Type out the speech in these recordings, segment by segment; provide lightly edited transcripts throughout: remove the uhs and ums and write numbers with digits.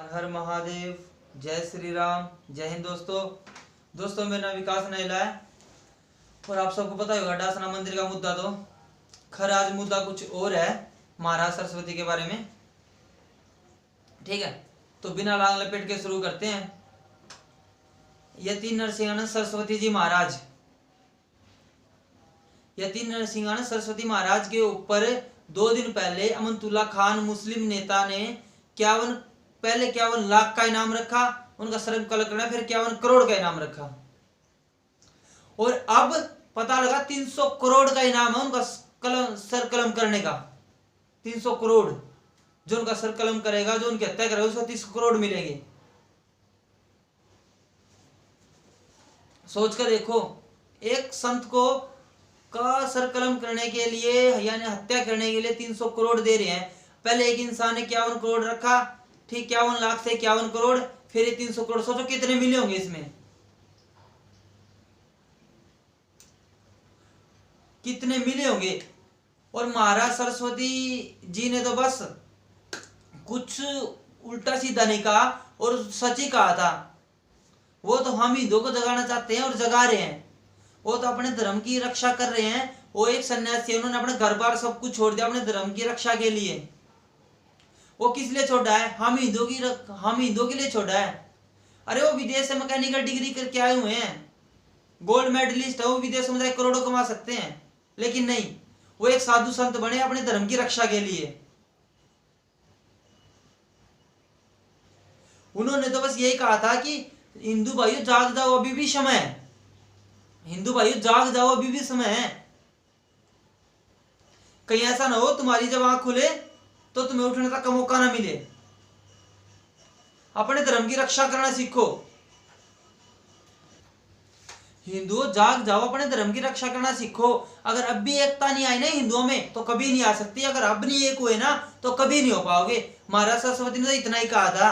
हर हर महादेव, जय श्री राम, जय हिंद। दोस्तों मेरा नाम विकास नैला है और आप सबको पता होगा डासना मंदिर का मुद्दा। तो खैर आज मुद्दा कुछ और है, महाराज सरस्वती के बारे में। ठीक है, तो बिना लांग लपेट के शुरू करते हैं। यति नरसिंहानंद सरस्वती जी महाराज, यति नरसिंहानंद सरस्वती महाराज के ऊपर 2 दिन पहले अमनतुल्ला खान मुस्लिम नेता ने 51 लाख का इनाम रखा। उनका संकलन है, फिर 51 करोड़ का इनाम रखा और अब पता लगा 300 करोड़ का इनाम है उनका सर कलम करने का। 300 करोड़ जो उनका सर कलम करेगा, जो उनकी हत्या करेगा, उसको 30 करोड़ मिलेंगे। सोच कर देखो, एक संत को का सर कलम करने के लिए यानी हत्या करने के लिए 300 करोड़ दे रहे हैं। पहले एक इंसान ने 51 करोड़ रखा, ठीक, 51 लाख से 51 करोड़, फिर ये 300 करोड़। सोचो कितने मिले होंगे इसमें, कितने मिले होंगे। और महाराज सरस्वती जी ने तो बस कुछ उल्टा सीधा नहीं कहा और सच ही कहा था। वो तो हम हिंदुओं को जगाना चाहते हैं और जगा रहे हैं। वो तो अपने धर्म की रक्षा कर रहे हैं। वो एक सन्यासी, उन्होंने अपने घर बार सब कुछ छोड़ दिया अपने धर्म की रक्षा के लिए। वो किस लिए छोड़ा है? हम हिंदुओं के लिए छोड़ा है। अरे वो विदेश से मैकेनिकल डिग्री करके आए हुए हैं, गोल्ड मेडलिस्ट है, वो विदेशों में जाकर करोड़ों कमा सकते हैं, लेकिन नहीं, वो एक साधु संत बने अपने धर्म की रक्षा के लिए। उन्होंने तो बस यही कहा था कि हिंदू भाइयों जाग जाओ, अभी भी समय है। हिंदू भाइयों जाग जाओ, अभी भी समय है। कहीं ऐसा ना हो तुम्हारी जब आंख खुले तो तुम्हें उठने तक का मौका ना मिले। अपने धर्म की रक्षा करना सीखो। हिंदुओं जाग जाओ, अपने धर्म की रक्षा करना सीखो। अगर अब भी एकता नहीं आई ना हिंदुओं में तो कभी नहीं आ सकती। अगर अब नहीं एक हुए ना तो कभी नहीं हो पाओगे। महाराज सरस्वती ने तो इतना ही कहा था।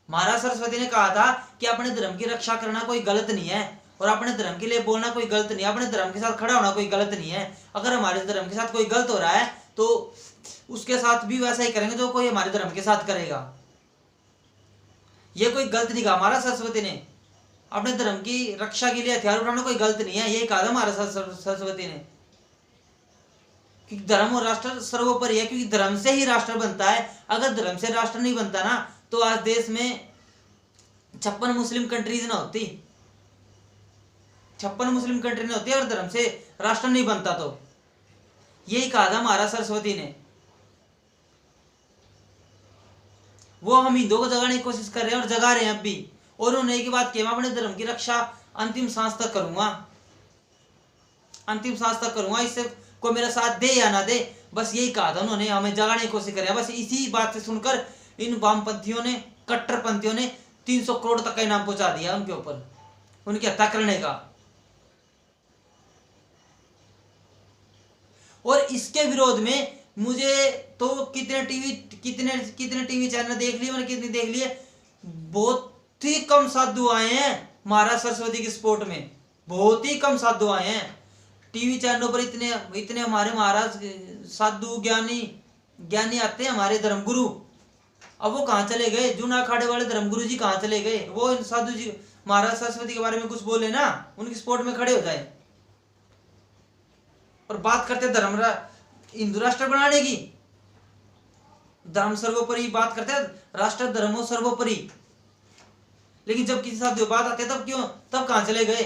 महाराज सरस्वती ने कहा था कि अपने धर्म की रक्षा करना कोई गलत नहीं है और अपने धर्म के लिए बोलना कोई गलत नहीं है, अपने धर्म के साथ खड़ा होना कोई गलत नहीं है। अगर हमारे धर्म के साथ कोई गलत हो रहा है तो उसके साथ भी वैसा ही करेंगे जो कोई हमारे धर्म के साथ करेगा। ये कोई गलत नहीं कहा महाराज सरस्वती ने। अपने धर्म की रक्षा के लिए हथियार उठाना कोई गलत नहीं है, यही कहा था महाराज सरस्वती ने। क्योंकि धर्म और राष्ट्र सर्वोपरि है, क्योंकि धर्म से ही राष्ट्र बनता है। अगर धर्म से राष्ट्र नहीं बनता ना तो आज देश में 56 मुस्लिम कंट्रीज ना होती। 56 मुस्लिम कंट्री नहीं होती अगर धर्म से राष्ट्र नहीं बनता। तो यही कहा था महाराज सरस्वती ने। वो हम हिंदुओं को जगाने की कोशिश कर रहे हैं और जगा रहे हैं अब भी। और उन्होंने एक बात की, मैं अपने धर्म की रक्षा अंतिम सांस तक करूंगा, अंतिम सांस तक करूंगा। इससे कोई मेरा साथ दे या ना दे, बस यही कहा था उन्होंने। हमें जगाने की कोशिश कर रहे हैं। बस इसी बात से सुनकर इन वामपंथियों ने, कट्टरपंथियों ने 300 करोड़ तक का इनाम पहुंचा दिया उनके ऊपर, उनकी हत्या करने का। और इसके विरोध में मुझे तो कितने टीवी चैनल देख लिए मैंने, कितने देख लिए। बहुत ही कम साधु आए हैं महाराज सरस्वती की सपोर्ट में, बहुत ही कम साधु आए हैं टीवी चैनलों पर। इतने हमारे महाराज साधु ज्ञानी आते हैं, हमारे धर्मगुरु। अब वो कहां चले गए? जूना अखाड़े वाले धर्मगुरु जी कहां चले गए? वो साधु जी महाराज सरस्वती के बारे में कुछ बोले ना, उनकी सपोर्ट में खड़े हो जाए और बात करते धर्म हिंदू राष्ट्र बनाने की। धर्म सर्वोपरि बात करते हैं, राष्ट्र धर्मो सर्वोपरि। लेकिन जब किसी साधु बात आते तब तब कहां चले गए?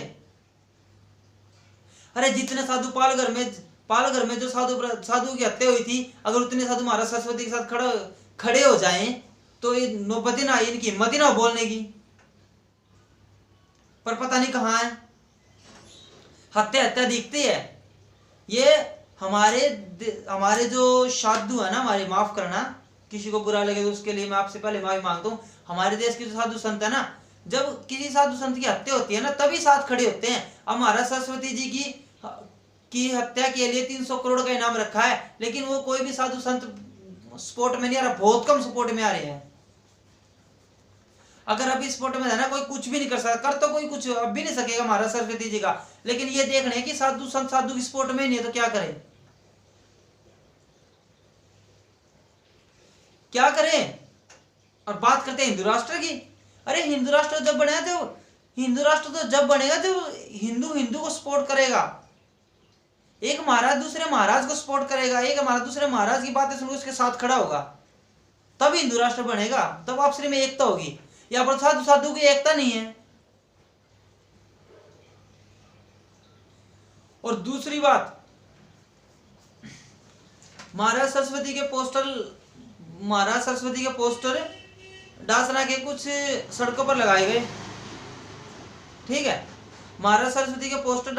अरे जितने साधु पालघर में जो साधु की हत्या हुई थी, अगर उतने साधु महाराज सरस्वती के साथ खड़े हो जाएं तो ये नौबत ना, इनकी हिम्मत ही ना बोलने की। पर पता नहीं कहां है, हत्या दिखती है। ये हमारे जो साधु है ना, हमारे, माफ करना किसी को बुरा लगे तो उसके लिए मैं आपसे पहले माफी मांगता हूँ। हमारे देश के जो साधु संत है ना, जब किसी साधु संत की हत्या होती है ना तभी साथ खड़े होते हैं। अब महाराज सरस्वती जी की हत्या के लिए 300 करोड़ का इनाम रखा है, लेकिन वो कोई भी साधु संत सपोर्ट में नहीं आ रहा, बहुत कम सपोर्ट में आ रहे हैं। अगर अभी सपोर्ट में है ना, कोई कुछ भी नहीं कर सकता, कर तो कोई कुछ अब भी नहीं सकेगा महाराज सरस्वती जी का। लेकिन ये देख रहे हैं कि साधु संत साधु की सपोर्ट में नहीं है तो क्या करें, क्या करें? और बात करते हैं हिंदू राष्ट्र की। अरे हिंदू राष्ट्र जब बनेगा, जब हिंदू राष्ट्र तो जब बनेगा जब हिंदू हिंदू को सपोर्ट करेगा, एक महाराज दूसरे महाराज को सपोर्ट करेगा, एक महाराज दूसरे महाराज की बातें सुनकर उसके साथ खड़ा होगा, तब हिंदू राष्ट्र बनेगा, तब आपस में एकता होगी। यहाँ पर साधु साधु की एकता नहीं है। और दूसरी बात, महाराज सरस्वती के पोस्टर डासना के कुछ सड़कों पर लगाए गए। ठीक है, महाराज सरस्वती के पोस्टर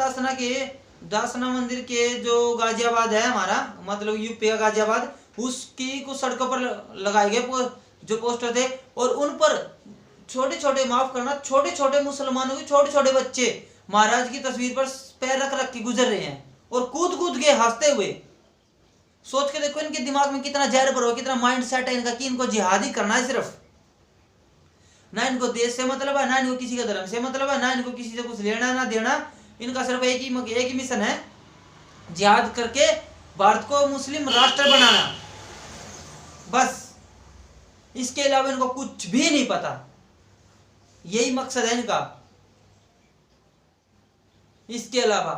डासना मंदिर के जो गाजियाबाद है हमारा, मतलब यूपी का गाजियाबाद, उसकी कुछ सड़कों पर लगाए गए जो पोस्टर थे। और उन पर छोटे छोटे, माफ करना, छोटे छोटे मुसलमानों के छोटे छोटे बच्चे महाराज की तस्वीर पर पैर रख रख के गुजर रहे हैं और कूद कूद के हंसते हुए। सोच के देखो इनके दिमाग में कितना जहर भरा हो, कितना माइंड सेट है इनका कि इनको जिहादी करना है सिर्फ। ना इनको देश से मतलब है, ना इनको किसी का धर्म से मतलब है, ना इनको किसी से कुछ लेना ना देना। इनका सिर्फ एक ही मिशन है, जिहाद करके भारत को मुस्लिम राष्ट्र बनाना, बस। इसके अलावा इनको कुछ भी नहीं पता, यही मकसद है इनका, इसके अलावा।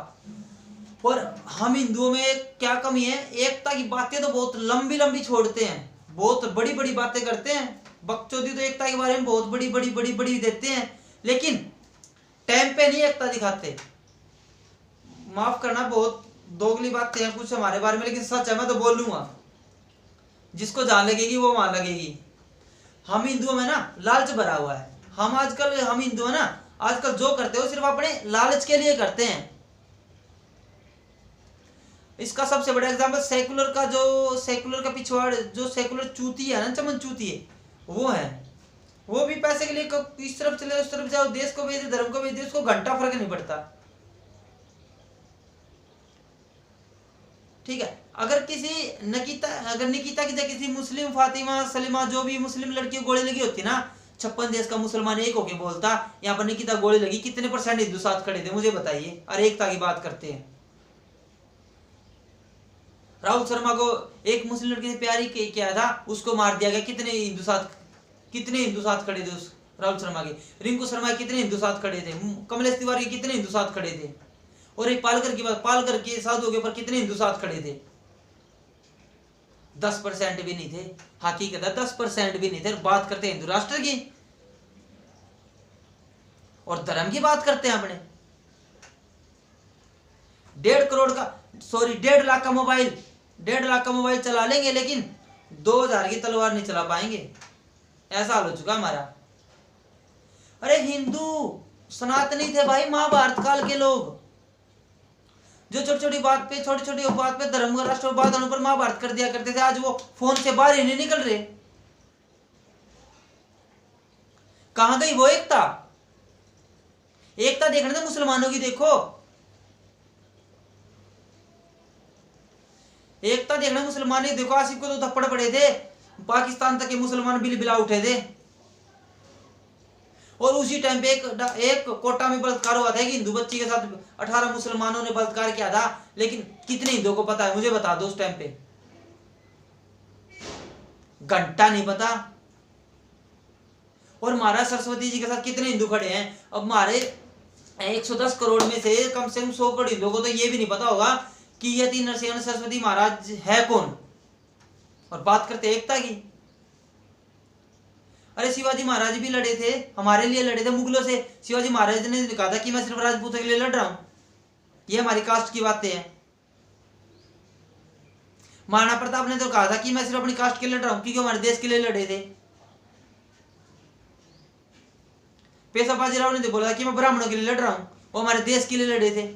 और हम हिंदुओं में क्या कमी है, एकता की बातें तो बहुत लंबी लंबी छोड़ते हैं, बहुत बड़ी बड़ी बातें करते हैं, बकचोदी तो एकता के बारे में बहुत बड़ी बड़ी बड़ी बड़ी देते हैं, लेकिन टाइम पे नहीं एकता दिखाते। माफ करना, बहुत दोगली बातें हैं कुछ हमारे बारे में, लेकिन सच है, मैं तो बोलूंगा, जिसको जहां लगेगी वो वहां लगेगी। हम हिंदुओं में ना लालच भरा हुआ है। हम हिंदू है ना, आजकल जो करते हो सिर्फ अपने लालच के लिए करते हैं। इसका सबसे बड़ा एग्जांपल सेकुलर का पिछवाड़, जो सेकुलर चूती है ना, चमन चूती है, वो है। वो भी पैसे के लिए इस तरफ चले उस तरफ जाओ, देश को भेज दे, धर्म को भेज दे, उसको घंटा फर्क नहीं पड़ता। ठीक है, अगर निकिता की जगह किसी मुस्लिम फातिमा सलीमा जो भी मुस्लिम लड़की को गोली लगी होती ना, 56 देश का मुसलमान एक होके बोलता यहाँ पर निकिता गोली लगी, कितने % हिंदू साथ खड़े थे मुझे बताइए। अरे एकता की बात करते हैं। राहुल शर्मा को एक मुस्लिम लड़की से प्यार ही किया था, उसको मार दिया गया, कितने हिंदू साथ खड़े थे उस राहुल शर्मा के। रिंकू शर्मा कितने हिंदू साथ खड़े थे, कमलेश तिवारी के कितने हिंदू साथ खड़े थे। और एक पालकर के साधुओं के ऊपर कितने हिंदू साथ खड़े थे, 10% भी नहीं थे। हकीकत है 10% भी नहीं थे। बात करते हैं हिंदू राष्ट्र की और धर्म की बात करते हैं अपने। 1.5 लाख का मोबाइल चला लेंगे, लेकिन 2000 की तलवार नहीं चला पाएंगे, ऐसा हाल हो चुका हमारा। अरे हिंदू सनातनी थे भाई, महाभारत काल के लोग, जो छोटी छोटी बात पे धर्म का राष्ट्र बात पर महाभारत कर दिया करते थे। आज वो फोन से बाहर ही नहीं निकल रहे। कहां गई वो एकता देखने दो मुसलमानों की, देखो एकता देखना मुसलमान ही। देखो आसिफ को तो थप्पड़ पड़े थे, पाकिस्तान तक के मुसलमान बिल बिला उठे थे। और उसी टाइम पे एक कोटा में बलात्कार हुआ था कि हिंदू बच्ची के साथ 18 मुसलमानों ने बलात्कार किया था, लेकिन कितने हिंदुओं को पता है मुझे बता दो। उस टाइम पे घंटा नहीं पता। और महाराज सरस्वती जी के साथ कितने हिंदू खड़े हैं। अब हमारे 110 करोड़ में से कम 100 करोड़ हिंदुओं को तो ये भी नहीं पता होगा कि यति नरसिंह सरस्वती महाराज है कौन। और बात करते एकता की। अरे शिवाजी महाराज भी लड़े थे, हमारे लिए लड़े थे मुगलों से। शिवाजी महाराज ने कहा था कि मैं सिर्फ राजपूतों के लिए लड़ रहा हूं, ये हमारी कास्ट की बातें हैं। महाराणा प्रताप ने तो कहा था कि मैं सिर्फ अपनी कास्ट के लिए लड़ रहा हूं, क्योंकि हमारे देश के लिए लड़े थे। पेशवा बाजीराव ने तो बोला कि मैं ब्राह्मणों के लिए लड़ रहा हूं, वो हमारे देश के लिए लड़े थे।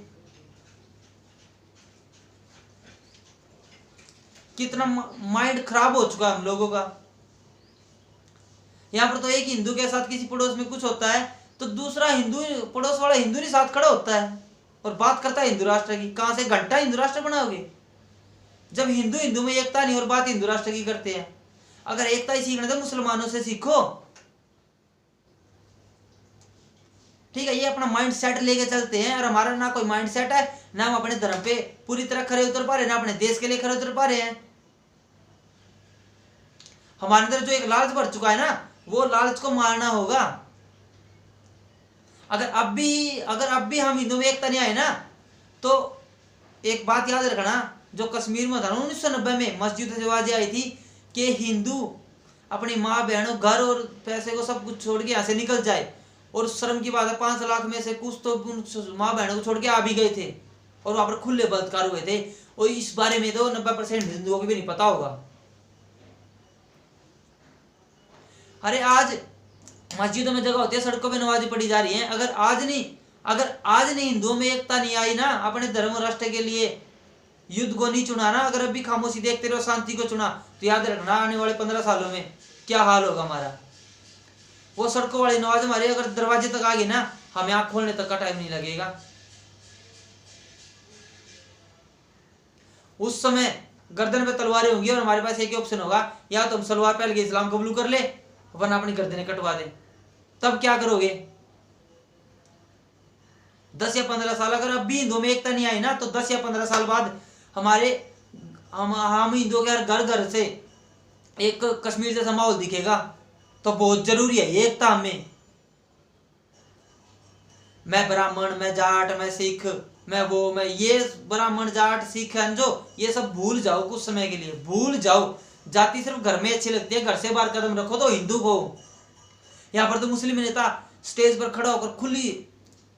कितना माइंड खराब हो चुका है हम लोगों का। यहाँ पर तो एक हिंदू के साथ किसी पड़ोस में कुछ होता है तो दूसरा हिंदू, पड़ोस वाला हिंदू नहीं साथ खड़ा होता है और बात करता है हिंदू राष्ट्र की। कहां से घंटा हिंदू राष्ट्र बनाओगे जब हिंदू में एकता नहीं और बात हिंदू राष्ट्र की करते हैं। अगर एकता ही सीखना तो मुसलमानों से सीखो। ठीक है, ये अपना माइंड सेट लेके चलते हैं और हमारा ना कोई माइंड सेट है, ना हम अपने धर्म पे पूरी तरह खरे उतर पा रहे, ना अपने देश के लिए खरे उतर पा रहे हैं। हमारे अंदर जो एक लालच भर चुका है ना, वो लालच को मारना होगा। अगर अब भी हम हिंदू में एकता नहीं आए ना, तो एक बात याद रखना, जो कश्मीर में था 1990 में मस्जिद से आवाजें आई थी कि हिंदू अपनी माँ बहनों, घर और पैसे को सब कुछ छोड़ के यहाँ से निकल जाए, और शर्म की बात है 5 लाख में से कुछ तो माँ बहनों को छोड़ के आ भी गए थे, और वहां पर खुले बलात्कार हुए थे। और इस बारे में तो 90% हिंदुओं को भी नहीं पता होगा। अरे आज मस्जिदों में जगह होती है, सड़कों पे नमाजें पढ़ी जा रही हैं। अगर आज नहीं हिंदुओं में एकता नहीं आई ना, अपने धर्म और राष्ट्र के लिए युद्ध को नहीं चुना ना, अगर अभी खामोशी देखते रहो, शांति को चुना, तो याद रखना आने वाले 15 सालों में क्या हाल होगा हमारा। वो सड़कों वाली नमाज हमारे अगर दरवाजे तक आ गई ना, हमें आंख खोलने तक का टाइम नहीं लगेगा। उस समय गर्दन पे तलवारें होंगी और हमारे पास एक ही ऑप्शन होगा, या तो हम सलवार पहन के इस्लाम कबूल कर ले, वरना अपनी गर्दनें कटवा दे। तब क्या करोगे? 10 या 15 साल, अगर अब भी हिंदुओं में एकता नहीं आई ना, तो 10 या 15 साल बाद हम हिंदुओं के घर घर से एक कश्मीर जैसा माहौल दिखेगा। तो बहुत जरूरी है ये एकता हमें। मैं ब्राह्मण, मैं जाट, मैं सिख, मैं ये ब्राह्मण जाट सिख है जो, ये सब भूल जाओ, कुछ समय के लिए भूल जाओ। जाति सिर्फ घर में अच्छी लगती है, घर से बाहर कदम रखो तो हिंदू हो। यहाँ पर तो मुस्लिम नेता स्टेज पर खड़ा होकर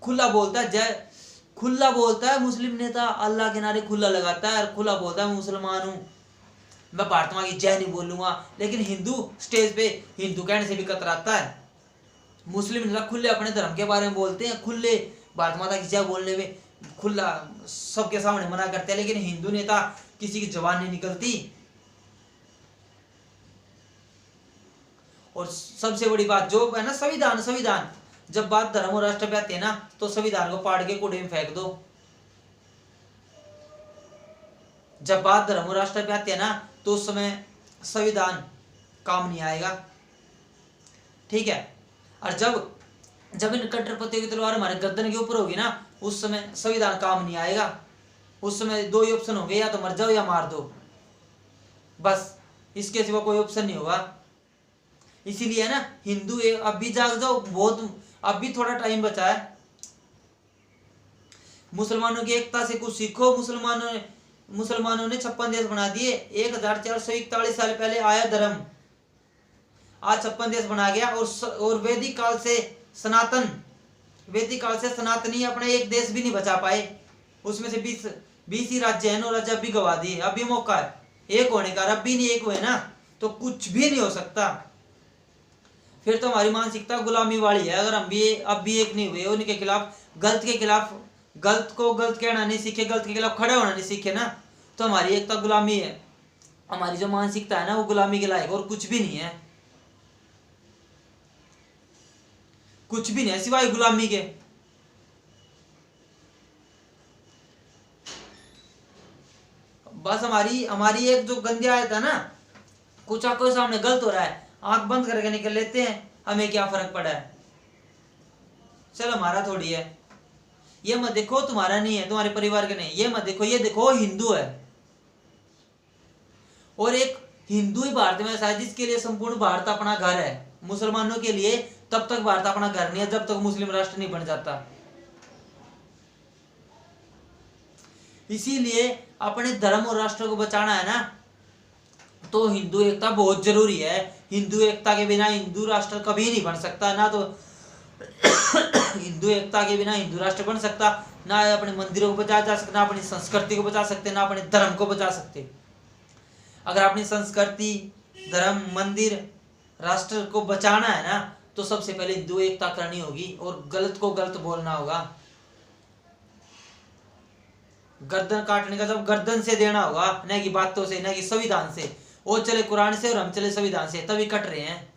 खुला बोलता है मुस्लिम नेता, अल्लाह के नारे खुला लगाता है और खुला बोलता है मैं मुसलमान हूँ, मैं भारत माँ की जय नहीं बोलूंगा। लेकिन हिंदू स्टेज पे हिंदू कहने से भी कतराता है। मुस्लिम नेता खुले अपने धर्म के बारे में बोलते हैं, खुले भारत माता की जय बोलने में खुला सबके सामने मना करते हैं, लेकिन हिंदू नेता किसी की जबान नहीं निकलती। और सबसे बड़ी बात जो है ना, संविधान जब बात धर्म और राष्ट्र पे आती है ना, तो संविधान को पाड़ के कूड़े में फेंक दो। जब बात धर्म और राष्ट्र पे आती है ना, तो उस समय संविधान काम नहीं आएगा, ठीक है। और जब इन कट्टरपंथियों की तलवार हमारे गर्दन के ऊपर होगी ना, उस समय संविधान काम नहीं आएगा। उस समय 2 ही ऑप्शन होंगे, या तो मर जाओ या मार दो, बस इसके सिवा कोई ऑप्शन नहीं होगा। इसीलिए ना हिंदू अब भी जाग जाओ, बहुत अब भी थोड़ा टाइम बचा है। मुसलमानों की एकता से कुछ सीखो। मुसलमानों ने 56 देश बना दिए। 1441 साल पहले आया धर्म, आज 56 देश बना गया। और वैदिक काल से सनातनी अपने एक देश भी नहीं बचा पाए। उसमें से 20 ही राज्य हैं, 9 राज्य अभी गवा दिए। अभी मौका है एक होने का, अब भी नहीं एक हुए ना तो कुछ भी नहीं हो सकता। फिर तो हमारी मानसिकता गुलामी वाली है। अगर हम भी अब भी एक नहीं हुए, उनके खिलाफ, गलत को गलत कहना नहीं सीखे, गलत के खिलाफ खड़े होना नहीं सीखे ना, तो हमारी एकता गुलामी है। हमारी जो मानसिकता है ना, वो गुलामी के लायक और कुछ भी नहीं है, कुछ भी नहीं है सिवाय गुलामी के। बस हमारी एक जो गंदी आयत है ना, कुछ आपको सामने गलत हो रहा है, आंख बंद करके निकल लेते हैं, हमें क्या फर्क पड़ा है, चलो हमारा थोड़ी है। ये मत देखो तुम्हारा नहीं है, तुम्हारे परिवार के नहीं, ये मत देखो, ये देखो हिंदू है। और एक हिंदू ही भारत में ऐसा है जिसके लिए संपूर्ण भारत अपना घर है। मुसलमानों के लिए तब तक भारत अपना घर नहीं है जब तक मुस्लिम राष्ट्र नहीं बन जाता। इसीलिए अपने धर्म और राष्ट्र को बचाना है ना, तो हिंदू एकता बहुत जरूरी है। हिंदू एकता के बिना हिंदू राष्ट्र कभी नहीं बन सकता ना, तो हिंदू एकता के बिना हिंदू राष्ट्र बन सकता ना, अपने मंदिरों को बचा जा सकता, ना अपनी संस्कृति को बचा सकते, ना अपने धर्म को बचा सकते। अगर अपनी संस्कृति, धर्म, मंदिर, राष्ट्र को बचाना है ना, तो सबसे पहले हिंदू एकता करनी होगी और गलत को गलत बोलना होगा। गर्दन काटने का जब गर्दन से देना होगा, न कि बातों से, न कि संविधान से। वो चले कुरान से और हम चले संविधान से, तभी कट रहे हैं।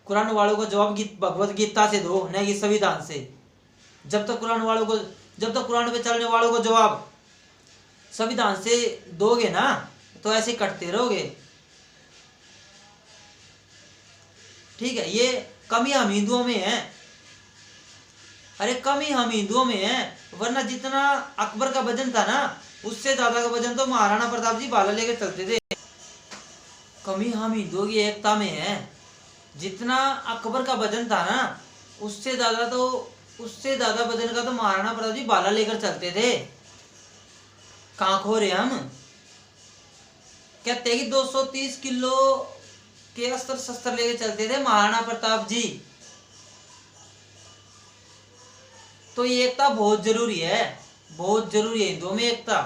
कुरान वालों को जवाब भगवत गीता से दो, न कि संविधान से। जब तक कुरान पे चलने वालों को जवाब संविधान से दोगे ना, तो ऐसे कटते रहोगे, ठीक है। ये कमी हम हिंदुओं में है, अरे कमी हम हिंदुओं में है, वरना जितना अकबर का वजन था ना, उससे ज्यादा का वजन तो महाराणा प्रताप जी भाला लेकर चलते थे। कमी हम हिंदुओं की एकता में है। जितना अकबर का वजन था ना, उससे ज्यादा वजन का तो महाराणा प्रताप जी भाला लेकर चलते थे। कहाँ खो रहे हम। कहते हैं कि 230 किलो के अस्त्र शस्त्र लेके चलते थे महाराणा प्रताप जी। तो ये एकता बहुत जरूरी है, बहुत जरूरी है हिंदुओं में एकता।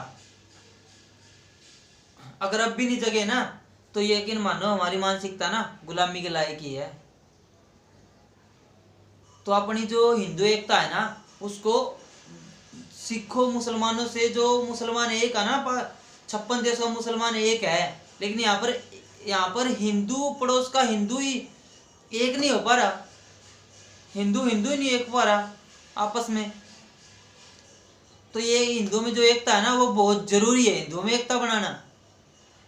अगर अब भी नहीं जगे ना तो यकीन मानो हमारी मानसिकता ना गुलामी के लायक ही है। तो अपनी जो हिंदू एकता है ना, उसको सिखों मुसलमानों से, जो मुसलमान एक है ना, 56 देशों में मुसलमान एक है, लेकिन यहाँ पर हिंदू, पड़ोस का हिंदू ही एक नहीं हो पा रहा। हिंदू ही नहीं एक पा रहा आपस में। तो ये हिंदुओं में जो एकता है ना, वो बहुत जरूरी है। हिंदुओं में एकता बनाना,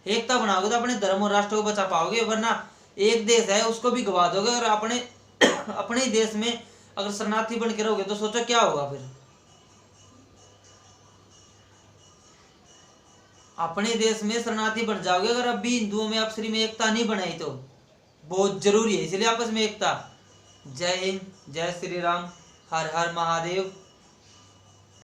एकता बनाओगे तो अपने धर्म और राष्ट्र को बचा पाओगे, वरना एक देश है उसको भी गवा दोगे। और अपने ही देश में अगर शरणार्थी बन के रहोगे तो सोचो क्या होगा फिर। अपने देश में शरणार्थी बन जाओगे अगर अब भी हिंदुओं में आपसी में एकता नहीं बनाई तो। बहुत जरूरी है इसलिए आपस में एकता। जय हिंद, जय श्री राम, हर हर महादेव।